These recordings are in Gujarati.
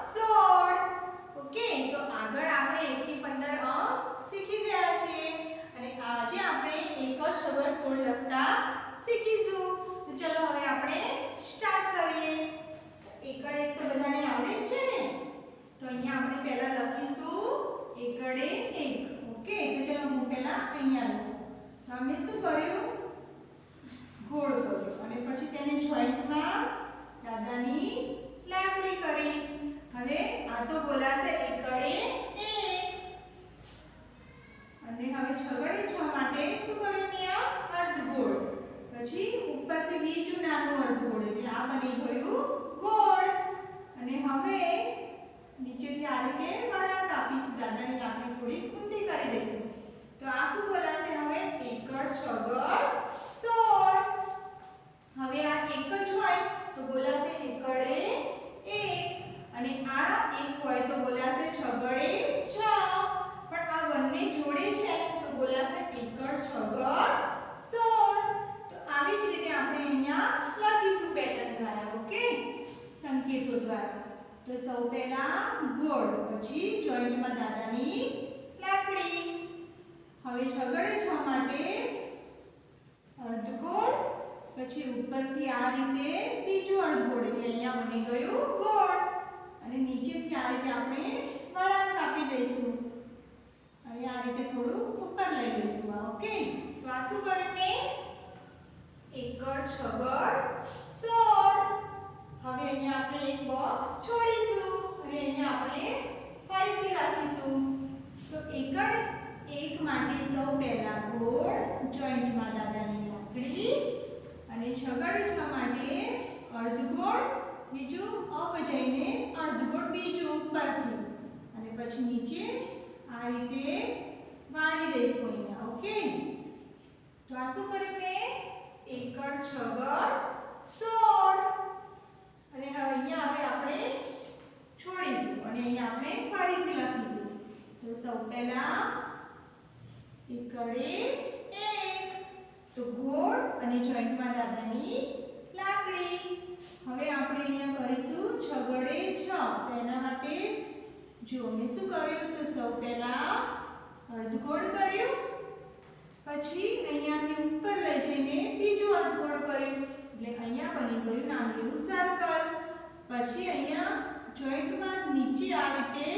16. ઓકે, તો આગળ આપણે 1 થી 15 અંક શીખી ગયા છીએ અને આજે આપણે 1 સગડ 16 લખતા શીખીશું. તો ચલો હવે આપણે સ્ટાર્ટ કરીએ. એકડ 1 તો બધાને આવડે જ છે ને, તો અહીંયા આપણે પહેલા લખીશું એકડ 1. ઓકે, તો ચલો હું પહેલા અહીંયા લખું. તો અમે શું કર્યું, ગોળ કર્યો અને પછી તેને જોઈન્ટમાં દાદાની લાકડી કરી. હવે આ તો બોલાશે એકડ 1 અને હવે છગડે 6 માટે શું કર્યું મિયા, અર્ધગોળ. પછી ઉપરથી બીજું નાનું અર્ધગોળ એટલે આ બની ગયું ગોળ. અને હવે નીચેથી આ રીતે વળાંક આપીશું, દાદાની લાકડી થોડી ઊંધી કરી દઈશું. તો આ શું બોલાશે હવે, એકડ છગડ 16. હવે આ એક જ હોય તો બોલાશે એકડ 1 અને આ એક હોય તો બોલાશે છગડે 6. પણ આ બંને જોડે છે તો બોલાશે એકડ છગડ 16. તો આવી જ રીતે આપણે અહીંયા લખીશું પેટર્ન દ્વારા. ઓકે, સંકેતો દ્વારા. તો સૌ પહેલા ગોળ, પછી જોઈન્ટમાં દાદાની લાકડી. હવે છગડે 6 માટે અર્ધગોળ, પછી ઉપરથી આ રીતે બીજું અર્ધગોળ એટલે અહીંયા બની ગયું ગોળ અને નીચેથી આ રીતે આપણે વળાંક આપી દઈશું અને આ રીતે થોડું ઉપર લઈ લઈશું. ઓકે, તો આ શું કર્યું મેં, એકડ છગડ 16. હવે અહીંયા આપણે એક બોક્સ છોડીશું અને અહીંયા આપણે ફરીથી રાખીશું. તો એકડ 1 માટે સૌ પહેલા ગોળ, જોઈન્ટમાં દાદાની લાકડી અને છગડ 6 માટે અર્ધગોળ, બીજું અપ જઈને અર્ધગોળ બીજું ઉપરથી અને પછી નીચે આ રીતે વાળી દઈશું અહીંયા. ઓકે, તો આ શું કર્યું મેં, એકડ છગડ 16 અને હવે અહીંયા આપણે છોડીશું અને અહીંયા આપણે ફરીથી લખીશું. તો સૌ પહેલા એકડ 1 તો ગોળ અને જોઈન્ટમાં દાદાની લાકડી. હવે આપણે અહીંયા કરીશું છગડે 6. તો એના માટે જો મેં શું કર્યું, તો સૌ પહેલા અર્ધગોળ કર્યું, પછી અહીંયાથી ઉપર લઈ જઈને બીજું અર્ધગોળ કર્યું એટલે અહીંયા બની ગયું નાનું સર્કલ. પછી અહીંયા જોઈન્ટમાં નીચે આ રીતે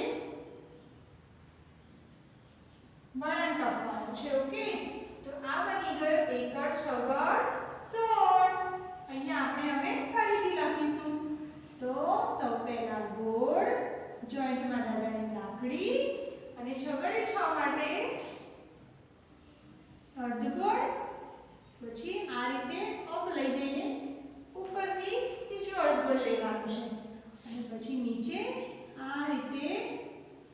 વળાંક આપવાનું છે. ઓકે, તો આ બની ગયો એકડ છગડ 16. અહીંયા આપણે હવે ફરીથી લખીશું. તો સૌ પહેલા ગોળ, જોઈન્ટમાં દાદાની લાકડી અને છગડે 6 માટે અર્ધગોળ, પછી આ રીતે અપ લઈ જઈને ઉપરથી બીજું અર્ધગોળ લેવાનું છે અને પછી નીચે આ રીતે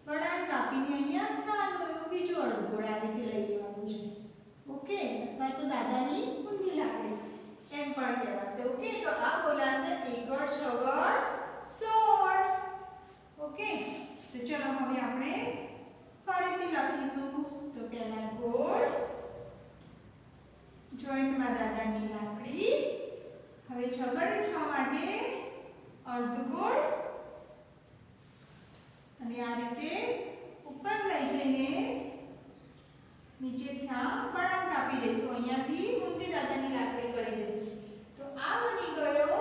વળાંક આપીને અહીંયા નાનું એવું બીજું અર્ધગોળ આ રીતે લઈ લેવાનું છે. ઓકે, અથવા તો દાદાની ઊંધી લાકડી એમ પણ કહેવાશે. ઓકે, તો આ બોલાશે એકડ છગડ 16. ઓકે, તો ચલો હવે આપણે ફરીથી લખીશું. તો પહેલા ગોળ, જોઈન્ટમાં દાદાની લાકડી, હવે છગડે 6 માટે અર્ધગોળ અને આ રીતે ઉપર લઈ જઈને નીચેથી આ વળાંક આપી દઈશું, અહીંયાથી ઊંધી દાદાની લાકડી કરી દઈશું. તો આ બની ગયો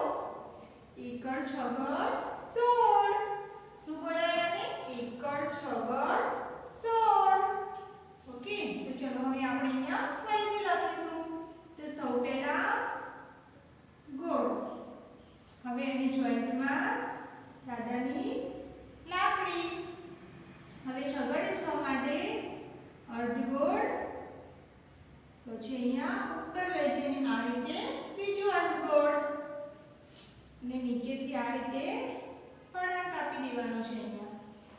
એકડ છગડ 16. શું બોલાય આને, એકડ છગડ 16. ઓકે, તો ચલો હવે આપણે અહીંયા ફરીથી લખીશું. તો સૌ પહેલા ગોળ, હવે એની જોઈન્ટમાં દાદાની લાકડી, હવે છગડે 6 માટે અર્ધગોળ, પછી અહીંયા ઉપર લઈ જઈને આ રીતે બીજું અર્ધગોળ અને નીચેથી આ રીતે વળાંક આપી દેવાનો છે અહીંયા.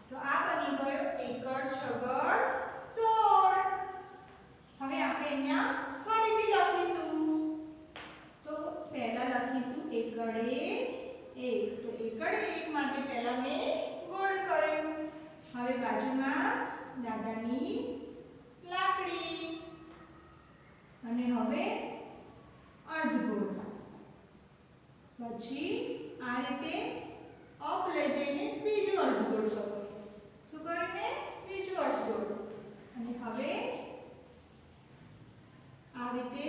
તો આ બની ગયો એકડ છગડ 16. હવે આપણે અહીંયા ફરીથી લખીશું. તો પહેલા લખીશું એકડ 1. તો એકડ 1 માટે પહેલા મેં ગોળ કર્યું, હવે બાજુમાં દાદાની લાકડી અને હવે અર્ધગોળ, પછી આ રીતે અપ લઈ જઈને બીજું અર્ધગોળ કર્યું. શું કર્યું મેં? બીજું અર્ધગોળ. અને હવે આ રીતે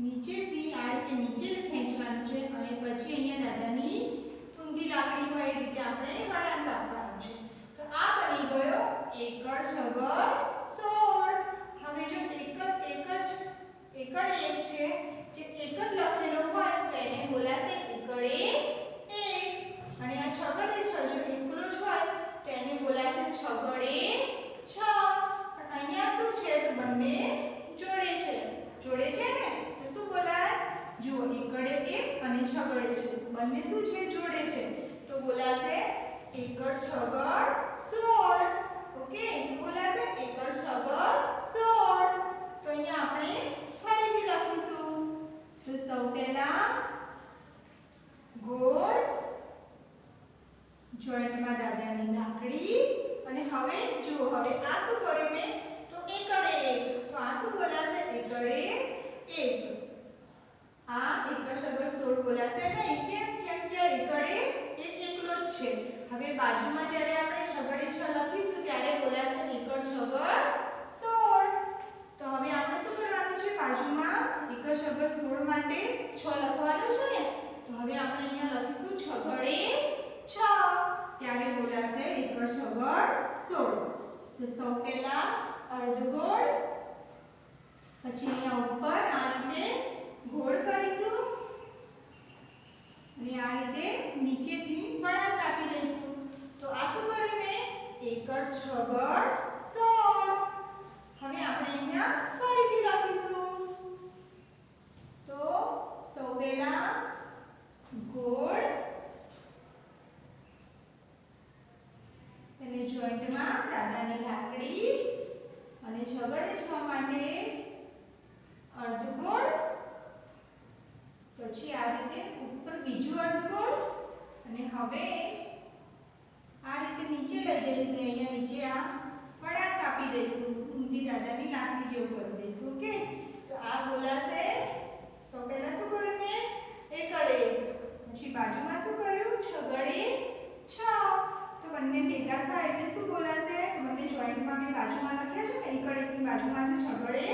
નીચેથી આ રીતે નીચે ખેંચવાનું છે અને પછી અહીંયા દાદાની ઊંધી લાકડી હોય એ રીતે આપણે વળાંક આપવાનું છે. તો આ બની ગયો એકડ છગડ 16. હવે જો એકડ એક છે જે એકડ લખેલો હોય તો એને બોલાશે એકડે 1 અને આ છગડે જો એકલો જ હોય તો એને બોલાશે છગડે 6. પણ અહીંયા શું છે તો બંને જોડે છે ને તો શું બોલાય? જુઓ એકડે 1 અને છગડે છે બંને શું છે? જોડે છે તો બોલાશે એકડ છગડ 16. ઓકે શું બોલાશે? એકડ છગડ 16. તો અહીંયા આપણે ફરીથી લખીશું. તો સૌ પહેલા ગોળ જોઈન્ટમાં દાદાની લાકડી અને હવે જુઓ હવે આ શું કર્યું મેં? તો એકડે 1 તો આ શું બોલાશે? એકડે 1. આ એકડ છગડ 16 બોલાશે નહીં. કેમ કે એકડે 1 એકલો જ છે. હવે બાજુમાં જ્યારે આપણે છગડે 6 લખીશું ત્યારે બોલાશે એકડ છગડ 16. તો હવે આપણે શું કરવાનું છે? બાજુમાં એકડ છગડ 16 માટે 6 લખવાનું છે ને તો હવે આપણે અહીંયા લખીશું છગડે 6 ત્યારે બોલાશે એકડ છગડ 16. તો સૌ પહેલા અર્ધગોળ પછી અહીંયા ઉપર આ રીતે ગોળ કરીશું અને આ રીતે નીચેથી વળાંક આપી દઈશું. તો આ શું કર્યું મેં? એકડ છગડ 16. હવે આપણે અહીંયા ફરીથી લખીશું. તો સૌ પહેલા ગોળ અને જોઈન્ટમાં દાદાની લાકડી અને છગડે 6 માટે અર્ધગોળ પછી આ રીતે ઉપર બીજું અર્ધગોળ અને હવે આ રીતે નીચે લઈ જઈશું. અહીંયા નીચે આ વળાંક આપી દઈશું. ઊંધી દાદાની લાકડી જેવું કરી દઈશું. ઓકે તો આ બોલાશે સૌ પહેલા શું કર્યું મેં? એકડે 1 પછી બાજુમાં શું કર્યું? છગડે 6 તો બંને ભેગા થાય એટલે શું બોલાશે? તો બંને જોઈન્ટમાં મેં બાજુમાં લખ્યા છે ને એકડ 1 ની બાજુમાં છે છગડે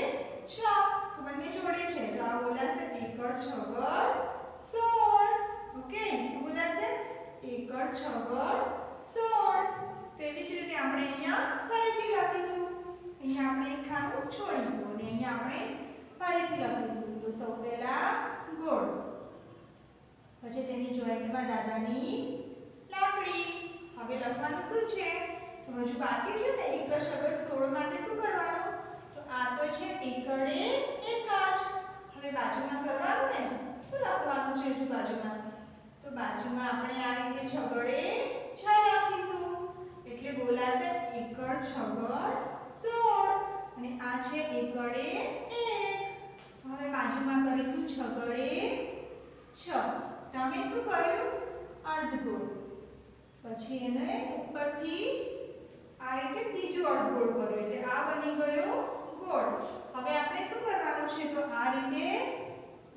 6 તો બંને જોડે છે તો આ બોલાશે એકડ છગડ 16. ઓકે શું બોલાશે? એકડ છગડ 16. તો એવી જ રીતે આપણે અહીંયા ફરીથી લખીશું. અહીંયા આપણે એક ખાનું છોડીશું અને અહીંયા આપણે ફરીથી લખીશું. તો સૌ પહેલા ગોળ પછી તેની જોઈન્ટમાં દાદાની લાકડી. હવે લખવાનું શું છે? તો હજુ બાકી છે ને એકડ છગડ 16 માટે શું કરવાનું? તો આ તો છે એકડે 1 જ. હવે બાજુમાં કરવાનું ને શું લખવાનું છે? હજુ બાજુમાં તો બાજુમાં આપણે આ રીતે છગડે 6 લખીશું એટલે બોલાશે એકડ છગડ 16 અને આ છે એકડે 1. હવે બાજુમાં કરીશું છગડે 6. તમે શું કર્યું? અર્ધગોળ પછી એને ઉપરથી આ રીતે બીજું અર્ધગોળ કર્યું એટલે આ બની ગયો ગોળ. હવે આપણે શું કરવાનું છે? તો આ રીતે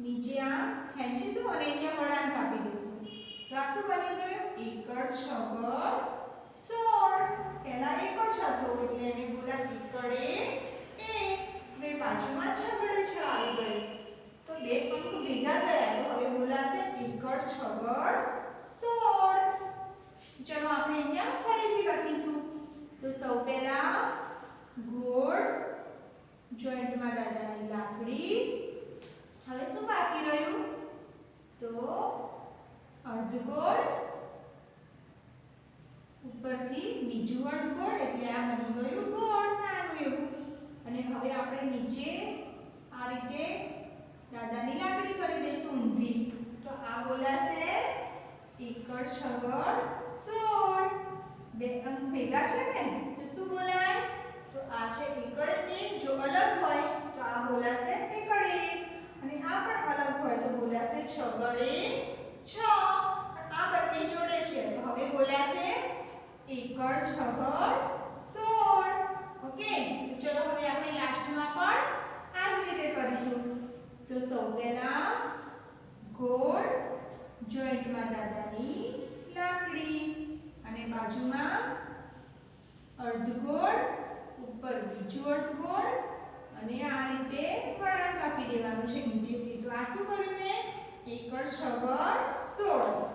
નીચે આ ખેંચીશું અને અહીંયા વળાંક આપી દઈશું. તો આ શું બની ગયું? એકડ છગડ 16. પહેલા એક જ હતો એટલે એને બોલા એકડે 1. હવે બાજુમાં છગડે 6 આવી ગયું તો બે અંક ભેગા થયા તો હવે બોલાશે એકડ છગડ 16. ચલો આપણે અહીંયા ફરીથી લખીશું. તો સૌ પહેલા ગોળ જોઈન્ટમાં દાદાની લાકડી. હવે શું બાકી રહ્યું? તો અર્ધગોળ ઉપરથી બીજું અર્ધગોળ એટલે આ બની ગયું ગોળ નાનું એવું. અને હવે આપણે નીચે આ રીતે દાદાની લાકડી કરી દઈશું ઊંધી. તો આ બોલાશે એકડ છગડ 16. બે અંક ભેગા છે ને તો શું બોલાય? તો આ છે એકડ 1. જો અલગ હોય તો આ બોલાશે એકડ 1 અને આ પણ અલગ હોય તો બોલાશે છગડે 6. પણ આ બંને જોડે છે તો હવે બોલાશે એકડ છગડ 16. ઓકે તો ચલો હવે આપણે લાસ્ટમાં પણ આ જ રીતે કરીશું. તો સૌ પહેલા ગોળ જોઈન્ટમાં દાદાની લાકડી અને બાજુમાં અર્ધગોળ, ઉપર બીજું અર્ધગોળ અને આ રીતે વળાંક આપી દેવાનું છે નીચેથી. તો આ શું કર્યું મેં? 1 × 6 = 16.